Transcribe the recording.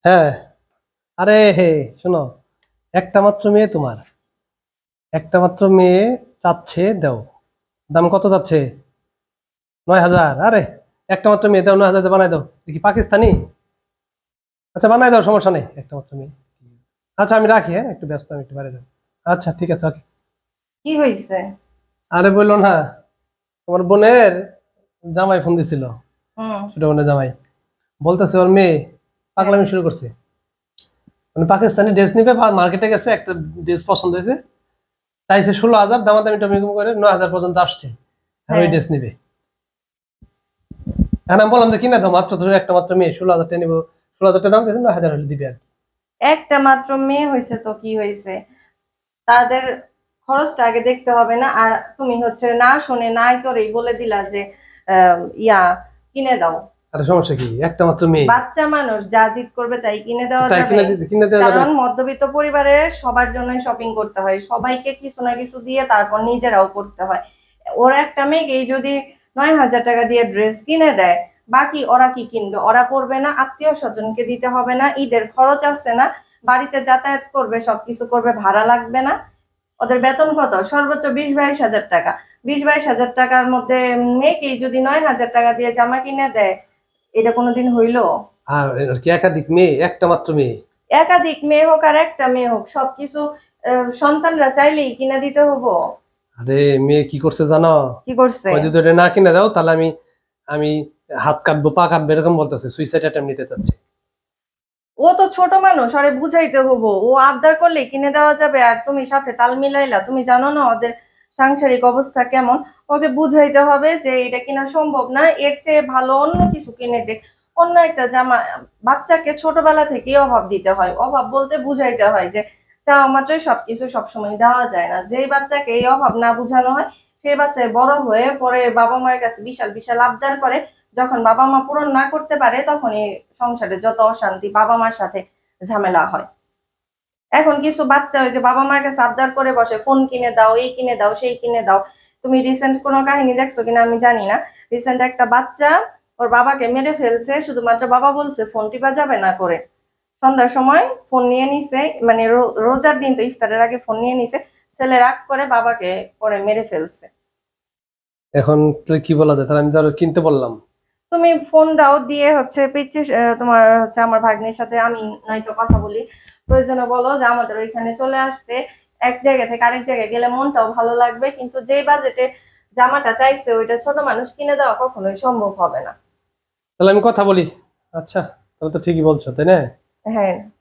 হ্যাঁ। আরে হে, শোনো, একটা মাত্র মেয়ে তোমার, একটা মাত্র মেয়ে চাচ্ছে দাও। দাম কত চাচ্ছে? 9,000। আরে একটা মাত্র মেয়ে দাও, 9,000 বানাই দাও। দেখি পাকিস্তানি। আচ্ছা বানাই দাও, সমস্যা নেই, একটা মাত্র মেয়ে। আচ্ছা আমি রাখি, হ্যাঁ একটু ব্যস্ত, আমি একটু বাইরে যাবো। আচ্ছা ঠিক আছে, ওকে। কি হয়েছে? আরে বললো না, তোমার বোনের জামাই ফোন দিছিল, হুম। ছোট বোনের জামাই। বলতেছে ওর মেয়ে হ্যাঁ। পাগলামি শুরু করছে। মানে পাকিস্তানি ড্রেস নিবে, মার্কেটে গেছে, একটা ড্রেস পছন্দ হয়েছে, চাইছে 16,000, দামাদামি টমিকম করে 9,000 পর্যন্ত আসছে। আর ওই হ্যাঁ। ড্রেস নিবে। এখন আমি বললাম যে কিনা দাও, মাত্র তো একটা মাত্র মেয়ে, 16,000 টাকা নিবো। 16,000 টাকা দাম দিয়েছে, 9,000 হলে দিবে আর কি। একটা মাত্র মেয়ে হয়েছে তো কি হয়েছে? তাদের খরচটা আগে দেখতে হবে না? আর তুমি হচ্ছে না শুনে নাই করেই বলে দিলা যে ইয়া কিনে দাও। আর সমস্যা কি, একটা মাত্র মেয়ে। বাচ্চা মানুষ যা জিদ করবে তাই কিনে দেওয়া তাই যাবে? কিনে দিতে, কিনে দেওয়া যাবে। কারণ মধ্যবিত্ত পরিবারে সবার জন্যই শপিং করতে হয়, সবাইকে কিছু না কিছু দিয়ে তারপর নিজেরাও করতে হয়। ওরা একটা মেয়েকে যদি 9,000 টাকা দিয়ে ড্রেস কিনে দেয়, বাকি ওরা কি কিনবে? ওরা পরবে না? আত্মীয় স্বজনকে দিতে হবে না? ঈদের খরচ আছে না? বাড়িতে যাতায়াত করবে, সবকিছু করবে, ভাড়া লাগবে না? ওদের বেতন কত? সর্বোচ্চ 20-22 হাজার টাকা। 20-22 হাজার টাকার মধ্যে মেয়েকেই যদি 9,000 টাকা দিয়ে জামা কিনে দেয়, এটা কোনোদিন হইলো? আর কি একাধিক মেয়ে, একটা মাত্র মেয়ে। একাধিক মেয়ে হোক আর একটা মেয়ে হোক, সবকিছু সন্তানরা চাইলেই কিনে দিতে হবো? আরে মেয়ে কি করছে জানো? কি করছে? ওই যদি ওটা না কিনে দাও তাহলে আমি আমি হাত কাটবো, পা কাটবো, এরকম বলতেছে, সুইসাইড অ্যাটেম্প নিতে চাচ্ছে। ও তো ছোট মানুষ, আরে বুঝাইতে হবো। ও আবদার করলে কিনে দেওয়া যাবে, আর তুমি সাথে তাল মিলাইলা? তুমি জানো না ওদের সাংসারিক অবস্থা কেমন? ওকে বুঝাইতে হবে যে এটা কিনা সম্ভব না, এর চেয়ে ভালো অন্য কিছু কিনে দে, অন্য একটা জামা। বাচ্চাকে ছোটবেলা থেকেই অভাব দিতে হয়, অভাব বলতে বুঝাইতে হয় যে চাওয়া মাত্রই সবকিছু সবসময় দেওয়া যায় না। যেই বাচ্চাকে এই অভাব না বুঝানো হয়, সেই বাচ্চায় বড় হয়ে পরে বাবা মায়ের কাছে বিশাল বিশাল আবদার করে। যখন বাবা মা পূরণ না করতে পারে, তখনই সংসারে যত অশান্তি, বাবা মার সাথে ঝামেলা হয়। এখন কিছু বাচ্চা ওই যে বাবা মার কাছে আবদার করে বসে, ফোন কিনে দাও, এই কিনে দাও, সেই কিনে দাও। তুমি রিসেন্ট কোনো কাহিনী দেখছো কিনা আমি জানি না। রিসেন্ট একটা বাচ্চা ওর বাবাকে মেরে ফেলছে, শুধুমাত্র বাবা বলছে ফোন টিপা যাবে না করে। সন্ধ্যার সময় ফোন নিয়ে নিছে, মানে রোজার দিন তো, ইফতারের আগে ফোন নিয়ে নিছে। ছেলে রাগ করে বাবাকে পরে মেরে ফেলছে। এখন তুই কি বলা যায়, তাহলে আমি তো আরো কিনতে বললাম। তুমি ফোন দাও, দিয়ে হচ্ছে পিচ্ছি, তোমার হচ্ছে আমার ভাগ্নির সাথে আমি নয়তো কথা বলি। প্রয়োজনে বলো যে আমাদের ওইখানে চলে আসতে, এক জায়গা থেকে আরেক জায়গায় গেলে মনটাও ভালো লাগবে। কিন্তু যেই বাজেটে জামাটা চাইছে ওইটা ছোট মানুষ কিনে দেওয়া কখনোই সম্ভব হবে না। তাহলে আমি কথা বলি। আচ্ছা, তাহলে তো ঠিকই বলছো, তাই না? হ্যাঁ।